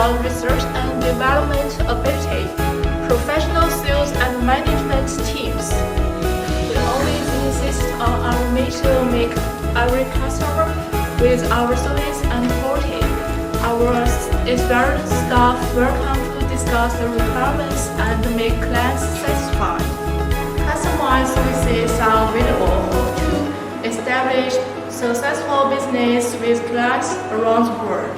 on research and development ability, professional sales and management teams. We always insist on our mission to make every customer with our service and quality. Our experienced staff welcome to discuss the requirements and make clients satisfied. Customized services are available to establish successful business with clients around the world.